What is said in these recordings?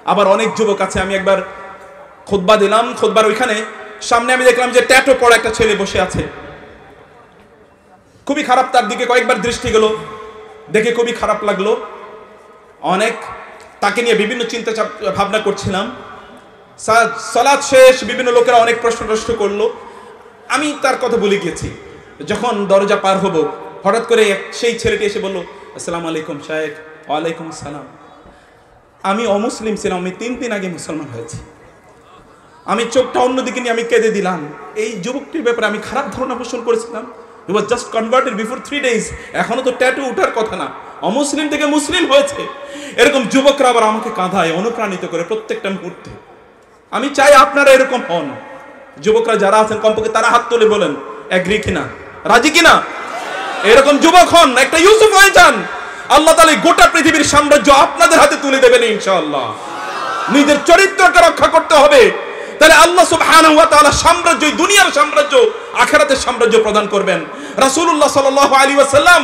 আবার অনেক যুবক আছে, আমি একবার খুতবা দিলাম, খুতবার ওইখানে সামনে আমি দেখলাম যে ট্যাটু পড়া একটা ছেলে বসে আছে। খুবই খারাপ, তার দিকে কয়েকবার দৃষ্টি গেল, দেখে খুবই খারাপ লাগলো। অনেক তাকে নিয়ে বিভিন্ন চিন্তা ভাবনা করছিলাম। সালাত শেষ, বিভিন্ন লোকেরা অনেক প্রশ্ন করলো, আমি তার কথা ভুলে গিয়েছি। যখন দরজা পার হব, হঠাৎ করে সেই ছেলেটি এসে বলল, আসসালামু আলাইকুম শায়েখ। ওয়ালাইকুম আসসালাম। আমি অমুসলিম ছিলাম, আমি 3 দিন আগে মুসলমান হয়েছি। আমি চোখটা অন্যদিকে নিয়ে আমি কেঁদে দিলাম। এই যুবকটির ব্যাপারে আমি খারাপ ধারণা পোষণ করেছিলাম। He was just converted before 3 days। এখনো তো ট্যাটু উঠার কথা না, অমুসলিম থেকে মুসলিম হয়েছে। এরকম যুবকরা আবার আমাকে কাঁদায়, অনুপ্রাণিত করে প্রত্যেকটা মুহূর্তে। আমি চাই আপনারা এরকম হন। যুবকরা যারা আছেন কমপক্ষে তারা হাত তুলে বলেন এগ্রি কিনা, রাজি কিনা। এরকম যুবক হন, একটা ইউসুফ হয়ে যান। আল্লাহ তাআলা গোটা পৃথিবীর সাম্রাজ্য আপনাদের হাতে তুলে দেবেন ইনশাআল্লাহ। নিজের চরিত্রকে রক্ষা করতে হবে, তাহলে আল্লাহ সুবহানাহু ওয়া তাআলা সাম্রাজ্য, দুনিয়ার সাম্রাজ্য, আখিরাতের সাম্রাজ্য প্রদান করবেন। রাসূলুল্লাহ সাল্লাল্লাহু আলাইহি ওয়াসাল্লাম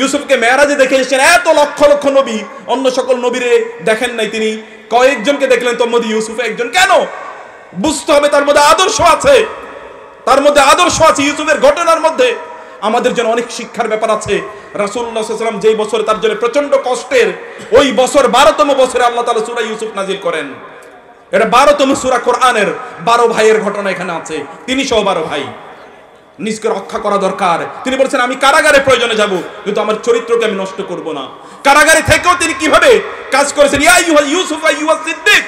ইউসুফকে মেরাজে দেখে এসেছেন। এত লক্ষ লক্ষ নবী, অন্য সকল নবীরে দেখেন নাই, তিনি কয়েকজনকে দেখলেন, তোর মধ্যে ইউসুফ একজন। কেন? বুঝতে হবে তার মধ্যে আদর্শ আছে, তার মধ্যে আদর্শ আছে। ইউসুফের ঘটনার মধ্যে আমাদের জন্য অনেক শিক্ষার ব্যাপার আছে। রাসূলুল্লাহ সাল্লাল্লাহু আলাইহি ওয়াসাল্লাম যেই বছরে তার জন্য প্রচন্ড কষ্টের, ওই বছর 12তম বছরে আল্লাহ তাআলা সূরা ইউসুফ নাজিল করেন। এটা 12তম সূরা কোরআনের। 12 ভাইয়ের ঘটনা এখানে আছে, তিনি সহ 12 ভাই। নিজকে রক্ষা করা দরকার। তিনি বলছেন আমি কারাগারে প্রয়োজনে যাব, কিন্তু আমার চরিত্রকে আমি নষ্ট করব না। কারাগারে থেকেও তিনি কিভাবে কাজ করেছেন। ইয়া আইয়ুহা ইউসুফ আইয়ুহা সিদ্দিক।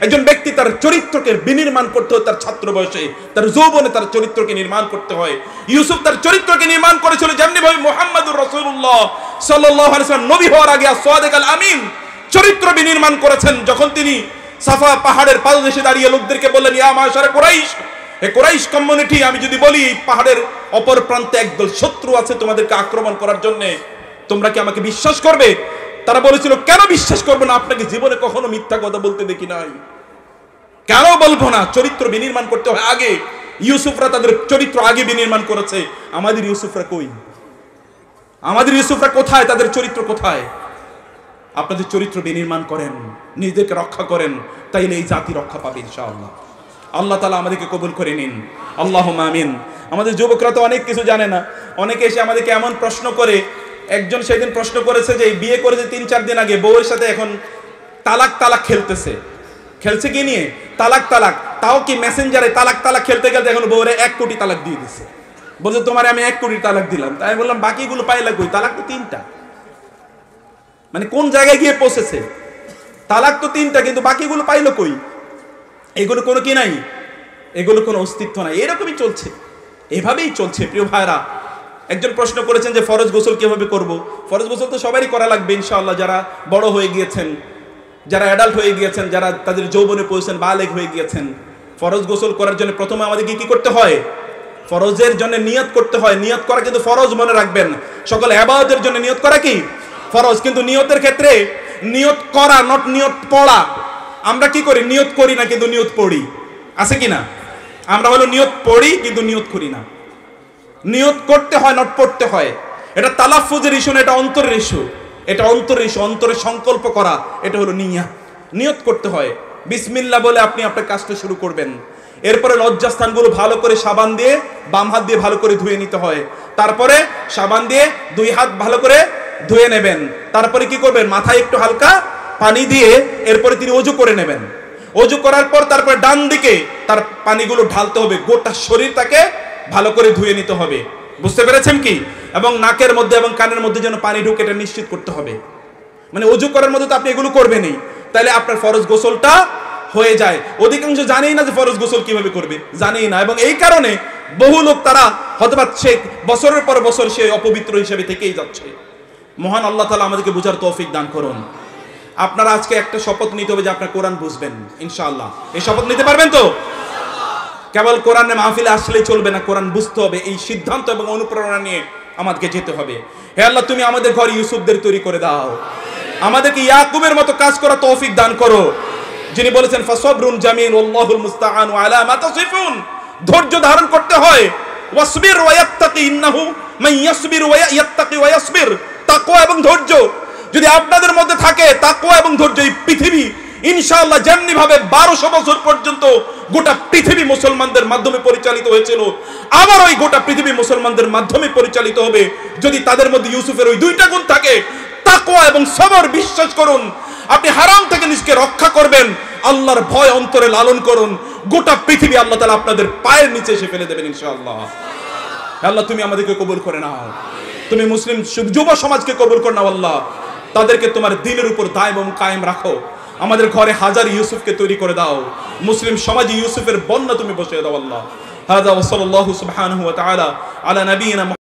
একজন ব্যক্তি তার চরিত্রকে বিনির্মাণ করতে হয়, তার ছাত্র বয়সে, তার যৌবনে তার চরিত্রকে নির্মাণ করতে হয়। ইউসুফ তার চরিত্রকে নির্মাণ করেছিল যেমনি ভাবে মুহাম্মদুর রাসূলুল্লাহ সাল্লাল্লাহু আলাইহি ওয়াসাল্লাম নবী হওয়ার আগে সাদিক আল আমিন চরিত্র বিনির্মাণ করেছেন। যখন তিনি সাফা পাহাড়ের পাদদেশে দাঁড়িয়ে লোকদেরকে বললেন, ইয়া মাশারে কুরাইশ, হে কুরাইশ কমিউনিটি, আমি যদি বলি পাহাড়ের অপর প্রান্তে একদল শত্রু আছে তোমাদেরকে আক্রমণ করার জন্য, তোমরা কি আমাকে বিশ্বাস করবে? তারা বলেছিল, কেন বিশ্বাস করবো না, আপনাকে জীবনে কখনো মিথ্যা কথা বলতে দেখি নাই। কেন বলবো না? চরিত্র বিনির্মাণ করতে হয় আগে। ইউসুফরা তাদের চরিত্র আগে বিনির্মাণ করেছে। আমাদের ইউসুফরা কই? আমাদের ইউসুফরা কোথায়? তাদের চরিত্র কোথায়? আপনাদের চরিত্র বিনির্মাণ করেন, নিজেকে রক্ষা করেন, তাইলে এই জাতি রক্ষা পাবে ইনশাআল্লাহ। আল্লাহ তাআলা আমাদেরকে কবুল করে নিন, আল্লাহুম্মা আমিন। আমাদের যুবকরা তো অনেক কিছু জানে না। অনেকে এসে আমাদেরকে এমন প্রশ্ন করে, একজন সেদিন প্রশ্ন করেছে যে বিয়ে করেছে 3-4 দিন আগে, বউয়ের সাথে এখন তালাক খেলতেছে। খেলছে কি নিয়ে? তালাক। তাও কি মেসেঞ্জারে তালাক খেলতে খেলতে এখন বউরে 1 কোটি তালাক দিয়ে দিছে। বলছে তোমারে আমি 1 কোটি তালাক দিলাম। তাই বললাম বাকিগুলো পাইলা কই? তালাক তো 3টা। মানে কোন জায়গায় গিয়ে পৌঁছেছে? তালাক তো 3টা, কিন্তু বাকিগুলো পাইলো কই? এগুলো কোনো কি নাই, এগুলো কোনো অস্তিত্ব নাই। এরকমই চলছে, এভাবেই চলছে প্রিয় ভাইরা। একজন প্রশ্ন করেছেন যে ফরজ গোসল কিভাবে করব। ফরজ গোসল তো সবারই করা লাগবে ইনশাআল্লাহ। যারা বড় হয়ে গিয়েছেন, যারা অ্যাডাল্ট হয়ে গিয়েছেন, যারা তাদের যৌবনে পৌঁছেন, বালেগ হয়ে গিয়েছেন, ফরজ গোসল করার জন্য প্রথমে আমাদেরকে কি করতে হয়? ফরজের জন্য নিয়ত করতে হয়। নিয়ত করা কিন্তু ফরজ, মনে রাখবেন। সকল ইবাদতের জন্য নিয়ত করা কি ফরজ, কিন্তু নিয়তের ক্ষেত্রে নিয়ত করা, নট নিয়ত পড়া। আমরা কি করি? নিয়ত করি না, কিন্তু নিয়ত পড়ি। আছে কি না? আমরা হলো নিয়ত পড়ি কিন্তু নিয়ত করি না। নিয়ত করতে হয়, নট পড়তে হয়। এটা তালাফুজের ইস্যু না, এটা অন্তরের ইস্যু। এটা অন্তরের ইস্যু, অন্তরে সংকল্প করা, এটা হলো নিয়ত করতে হয়। বিসমিল্লাহ বলে আপনি আপনার কাজটা শুরু করবেন। এরপরে লজ্জাস্থানগুলো ভালো করে সাবান দিয়ে, বাম হাত দিয়ে ভালো করে ধুয়ে নিতে হয়। তারপরে সাবান দিয়ে 2 হাত ভালো করে ধুয়ে নেবেন। তারপরে কি করবেন? মাথায় একটু হালকা পানি দিয়ে এরপরে তিনি ওযু করে নেবেন। ওযু করার পর তারপরে ডান দিকে তার পানিগুলো ঢালতে হবে। গোটা শরীর তাকে ভালো করে ধুয়ে নিতে হবে। বুঝতে পেরেছেন কি? এবং নাকের মধ্যে এবং কানের মধ্যে যেন পানি ঢুকে, এটা নিশ্চিত করতে হবে। মানে ওযু করার মধ্যে তো আপনি এগুলো করবেনই, তাহলে আপনার ফরজ গোসলটা হয়ে যায়। অধিকাংশ জানেই না যে ফরজ গোসল কিভাবে করবে, জানেই না। এবং এই কারণে বহু লোক তারা হয়তোবা সে বছরের পর বছর সে অপবিত্র হিসেবে থেকেই যাচ্ছে। মহান আল্লাহ তাআলা আমাদেরকে বুঝার তৌফিক দান করুন। আপনারা আজকে একটা শপথ নিতে হবে যে আপনারা কোরআন বুঝবেন ইনশাআল্লাহ। এই শপথ নিতে পারবেন তো? কেবল কোরআনে মাহফিলে আসলেই চলবে না, কোরআন বুঝতে হবে। এই সিদ্ধান্ত এবং অনুপ্রেরণা নিয়ে আমাদেরকে যেতে হবে। হে আল্লাহ, তুমি আমাদের ঘরে ইউসুফদের তৈরি করে দাও, আমাদেরকে ইয়াকুবের মতো কাজ করা তৌফিক দান করো, যিনি বলেছেন ফাসবরুন জামিল ওয়াল্লাহুল মুস্তাআনু আলা মা তাসিফুন। ধৈর্য ধারণ করতে হয়। ওয়াসবির ওয়া ইয়াত্তাকি ইন্নাহু মান ইয়াসবির ওয়া ইয়াত্তাকি ওয়া ইয়াসবির। তাকওয়া এবং ধৈর্য যদি আপনাদের মধ্যে থাকে, তাকওয়া এবং ধৈর্য, এই পৃথিবী ইনশাআল্লাহ যেমনি ভাবে 1200 বছর পর্যন্ত গোটা পৃথিবী মুসলমানদের মাধ্যমে পরিচালিত হয়েছিল, আবার ওই গোটা পৃথিবী মুসলমানদের মাধ্যমে পরিচালিত হবে যদি তাদের মধ্যে ইউসুফের ওই দুইটা গুণ থাকে, তাকওয়া এবং সবর। বিশ্বাস করুন, আপনি হারাম থেকে নিজকে রক্ষা করবেন, আল্লাহর ভয় অন্তরে লালন করুন, গোটা পৃথিবী আল্লাহ তাআলা আপনাদের পায়ের নিচে এসে ফেলে দেবেন ইনশাআল্লাহ। আল্লাহ তুমি আমাদেরকে কবুল করে নাও, তুমি মুসলিম যুব সমাজকে কবুল করে নাও আল্লাহ, তাদেরকে তোমার দ্বীনের উপর দায়েম এবং কায়েম রাখো। আমাদের ঘরে হাজার ইউসুফকে তৈরি করে দাও, মুসলিম সমাজে ইউসুফের বন্যা তুমি বসিয়ে দাও আল্লাহ। হাযা ওয়া সাল্লাল্লাহু সুবহানাহু ওয়া তাআলা আলা নবিয়িনা